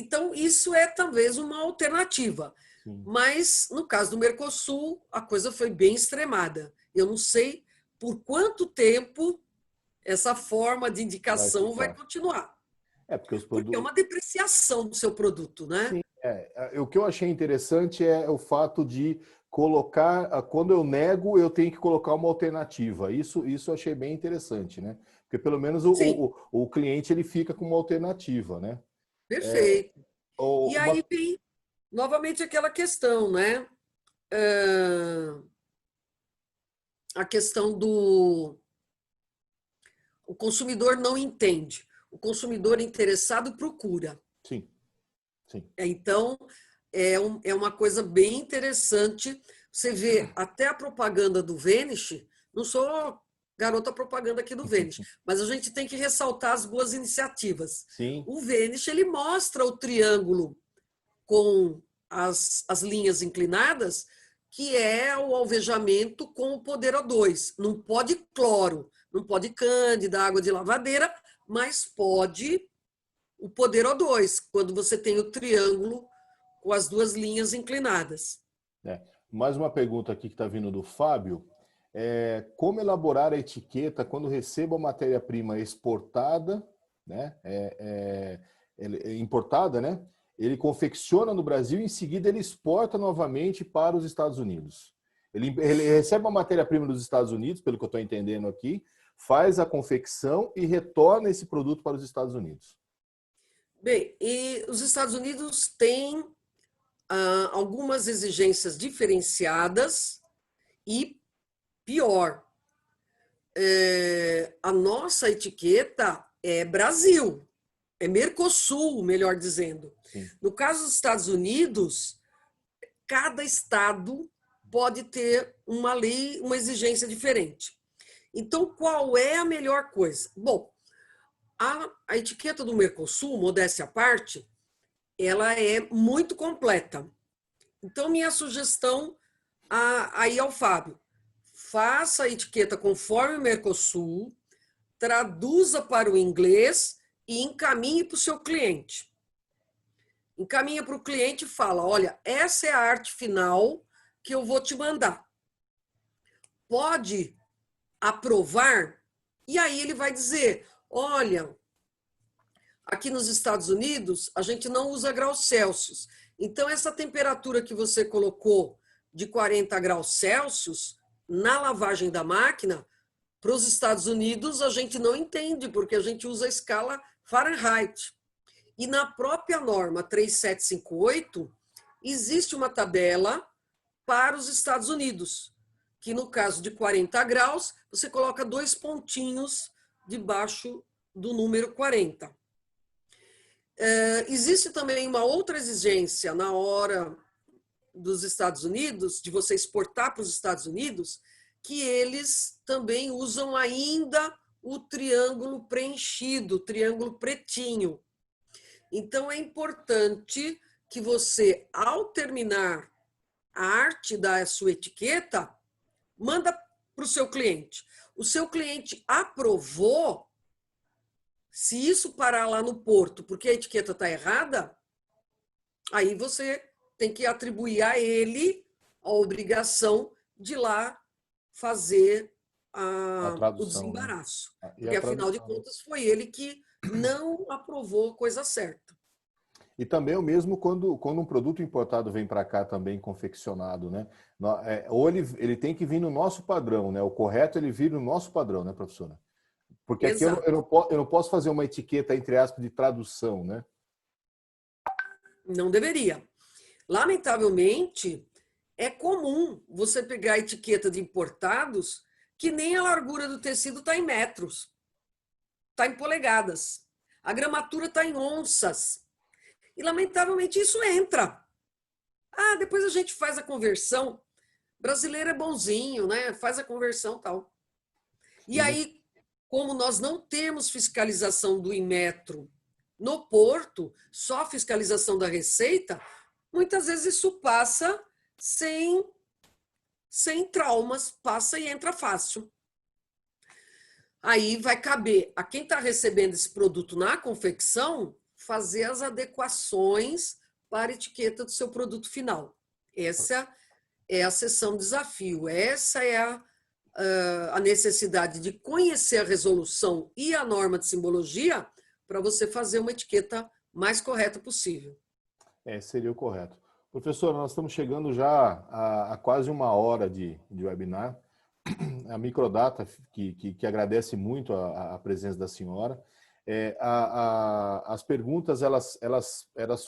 Então, isso é talvez uma alternativa. Sim. Mas, no caso do Mercosul, a coisa foi bem extremada. Eu não sei por quanto tempo essa forma de indicação vai continuar. Porque os Porque é produtos... uma depreciação do seu produto, né? Sim, o que eu achei interessante é o fato de colocar, quando eu nego, eu tenho que colocar uma alternativa. Isso eu achei bem interessante, né? Porque pelo menos Sim, o cliente ele fica com uma alternativa, né? perfeito. E Uma... aí vem novamente aquela questão, né? A questão do... O consumidor não entende. O consumidor interessado procura. Sim, sim. Então, é uma coisa bem interessante. Você vê até a propaganda do Vanish, não sou garota propaganda aqui do Vanish, mas a gente tem que ressaltar as boas iniciativas. Sim. O Vanish, ele mostra o triângulo com as linhas inclinadas, que é o alvejamento com o poder O2. Não pode cloro, não pode cândida, água de lavadeira, mas pode o poder O2, quando você tem o triângulo com as duas linhas inclinadas. Mais uma pergunta aqui que está vindo do Fábio. Como elaborar a etiqueta quando recebo a matéria-prima exportada, né? Importada, né? Ele confecciona no Brasil e em seguida ele exporta novamente para os Estados Unidos. Ele recebe a matéria-prima dos Estados Unidos, pelo que eu estou entendendo aqui, faz a confecção e retorna esse produto para os Estados Unidos. Bem, e os Estados Unidos têm algumas exigências diferenciadas e, pior, a nossa etiqueta é Brasil, é Mercosul, melhor dizendo. Sim. No caso dos Estados Unidos, cada estado pode ter uma lei, uma exigência diferente. Então, qual é a melhor coisa? Bom, a etiqueta do Mercosul, modéstia à parte, ela é muito completa. Então, minha sugestão aí ao Fábio, faça a etiqueta conforme o Mercosul, traduza para o inglês e encaminhe para o seu cliente. Encaminha para o cliente e fala, olha, essa é a arte final que eu vou te mandar. Pode aprovar? E aí ele vai dizer, olha, aqui nos Estados Unidos, a gente não usa graus Celsius. Então, essa temperatura que você colocou de 40 graus Celsius na lavagem da máquina, para os Estados Unidos, a gente não entende, porque a gente usa a escala Fahrenheit. E na própria norma 3758, existe uma tabela para os Estados Unidos, que no caso de 40 graus, você coloca 2 pontinhos debaixo do número 40. Existe também uma outra exigência na hora dos Estados Unidos, de você exportar para os Estados Unidos, que eles também usam ainda o triângulo preenchido, o triângulo pretinho. Então, é importante que você, ao terminar a arte da sua etiqueta, manda para o seu cliente. O seu cliente aprovou. Se isso parar lá no porto porque a etiqueta está errada, aí você tem que atribuir a ele a obrigação de ir lá fazer o desembaraço. Né? Porque, afinal de contas, foi ele que não aprovou a coisa certa. E também o mesmo quando um produto importado vem para cá também confeccionado, né? Ou ele tem que vir no nosso padrão, né? O correto é ele vir no nosso padrão, né, professora? Porque aqui eu não posso fazer uma etiqueta, entre aspas, de tradução, né? Não deveria. Lamentavelmente, é comum você pegar a etiqueta de importados que nem a largura do tecido está em metros, está em polegadas. A gramatura está em onças. E, lamentavelmente, isso entra. Depois a gente faz a conversão. Brasileiro é bonzinho, né? Faz a conversão e tal. E aí, como nós não temos fiscalização do Inmetro no porto, só fiscalização da Receita, muitas vezes isso passa sem traumas, passa e entra fácil. Aí vai caber a quem está recebendo esse produto na confecção fazer as adequações para a etiqueta do seu produto final. Essa é a sessão desafio, essa é a necessidade de conhecer a resolução e a norma de simbologia para você fazer uma etiqueta mais correta possível. Seria o correto. Professora, nós estamos chegando já a quase uma hora de webinar. A Microdata, que agradece muito a presença da senhora. As perguntas elas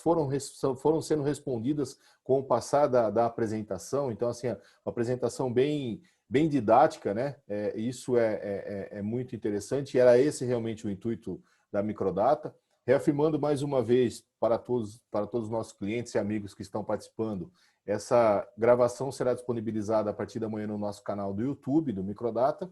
foram sendo respondidas com o passar da apresentação. Então, assim, uma apresentação bem didática, né? Isso é muito interessante. E era esse realmente o intuito da Microdata. Reafirmando mais uma vez para todos os nossos clientes e amigos que estão participando, essa gravação será disponibilizada a partir da manhã no nosso canal do YouTube, do Microdata.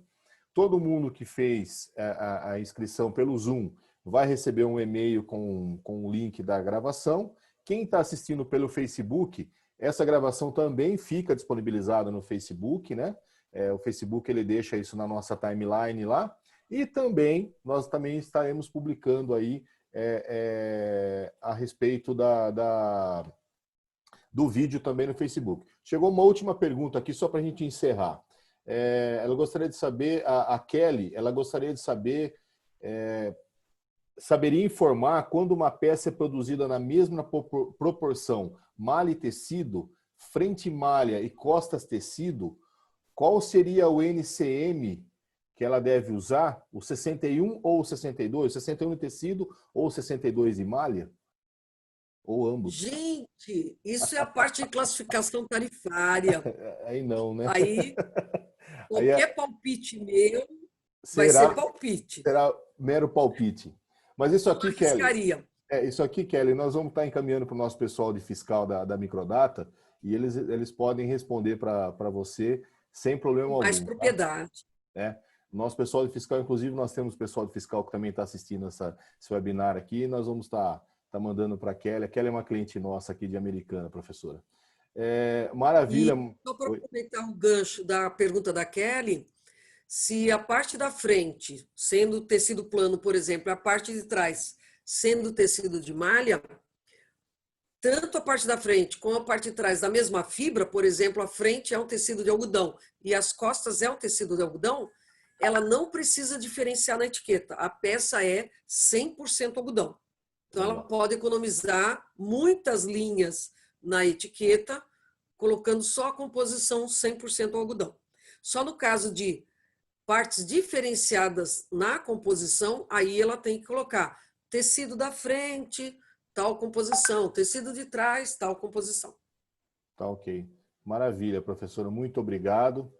Todo mundo que fez a inscrição pelo Zoom vai receber um e-mail com o link da gravação. Quem está assistindo pelo Facebook, essa gravação também fica disponibilizada no Facebook, né? O Facebook ele deixa isso na nossa timeline lá. E também, nós também estaremos publicando aí a respeito do vídeo também no Facebook. Chegou uma última pergunta aqui, só para a gente encerrar. Ela gostaria de saber, a Kelly, ela gostaria de saber, saberia informar quando uma peça é produzida na mesma proporção malha e tecido, frente malha e costas tecido, qual seria o NCM que ela deve usar? O 61 ou o 62? 61 em tecido ou 62 em malha? Ou ambos? Gente, isso é a parte de classificação tarifária. Aí não, né? Aí, qualquer palpite meu vai ser palpite. Será mero palpite. Mas isso aqui, Kelly, isso aqui, Kelly, nós vamos estar encaminhando para o nosso pessoal de fiscal da Microdata e eles podem responder para você sem problema algum. Mais propriedade. Tá? Nosso pessoal de fiscal, inclusive, nós temos pessoal de fiscal que também está assistindo esse webinar aqui. Nós vamos estar mandando para a Kelly. A Kelly é uma cliente nossa aqui de Americana, professora. Maravilha. Só para aproveitar o gancho da pergunta da Kelly, se a parte da frente, sendo tecido plano, por exemplo, a parte de trás, sendo tecido de malha, tanto a parte da frente como a parte de trás da mesma fibra, por exemplo, a frente é um tecido de algodão e as costas é um tecido de algodão, ela não precisa diferenciar na etiqueta. A peça é 100% algodão. Então, ela pode economizar muitas linhas na etiqueta, colocando só a composição 100% algodão. Só no caso de partes diferenciadas na composição, aí ela tem que colocar tecido da frente, tal composição, tecido de trás, tal composição. Tá ok. Maravilha, professora. Muito obrigado.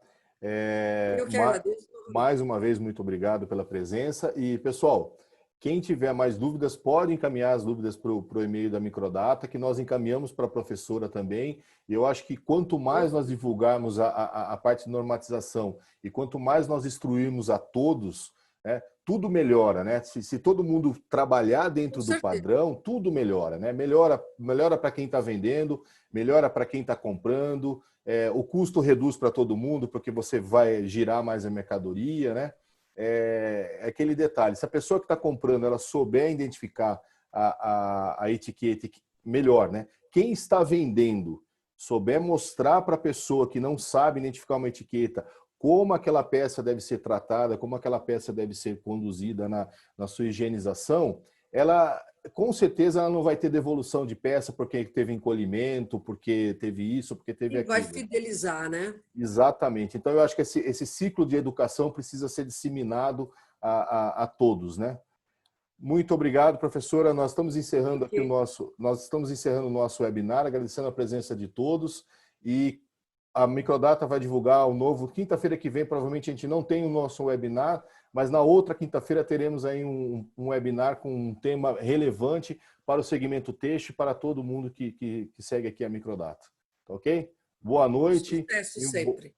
Eu que agradeço. Mais uma vez, muito obrigado pela presença. E, pessoal, quem tiver mais dúvidas, pode encaminhar as dúvidas para o e-mail da Microdata, que nós encaminhamos para a professora também. E eu acho que quanto mais nós divulgarmos a parte de normatização e quanto mais nós instruirmos a todos, tudo melhora, né? Se todo mundo trabalhar dentro do padrão, tudo melhora, né? Melhora para quem está vendendo, melhora para quem está comprando, o custo reduz para todo mundo, porque você vai girar mais a mercadoria, né? Aquele detalhe, se a pessoa que está comprando ela souber identificar a etiqueta melhor, né? Quem está vendendo souber mostrar para a pessoa que não sabe identificar uma etiqueta como aquela peça deve ser tratada, como aquela peça deve ser conduzida na sua higienização, ela com certeza ela não vai ter devolução de peça porque teve encolhimento, porque teve isso, porque teve aquilo. Vai fidelizar, né? Exatamente. Então, eu acho que esse ciclo de educação precisa ser disseminado a todos, né? Muito obrigado, professora. Nós estamos encerrando aqui o nosso webinar, agradecendo a presença de todos e a Microdata vai divulgar o novo. Quinta-feira que vem, provavelmente a gente não tem o nosso webinar, mas na outra quinta-feira teremos aí um webinar com um tema relevante para o segmento têxtil e para todo mundo que segue aqui a Microdata. Ok? Boa noite. Sucesso sempre.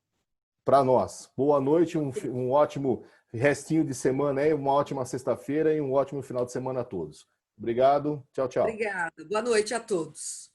Para nós. Boa noite, um ótimo restinho de semana aí, uma ótima sexta-feira e um ótimo final de semana a todos. Obrigado. Tchau, tchau. Obrigada. Boa noite a todos.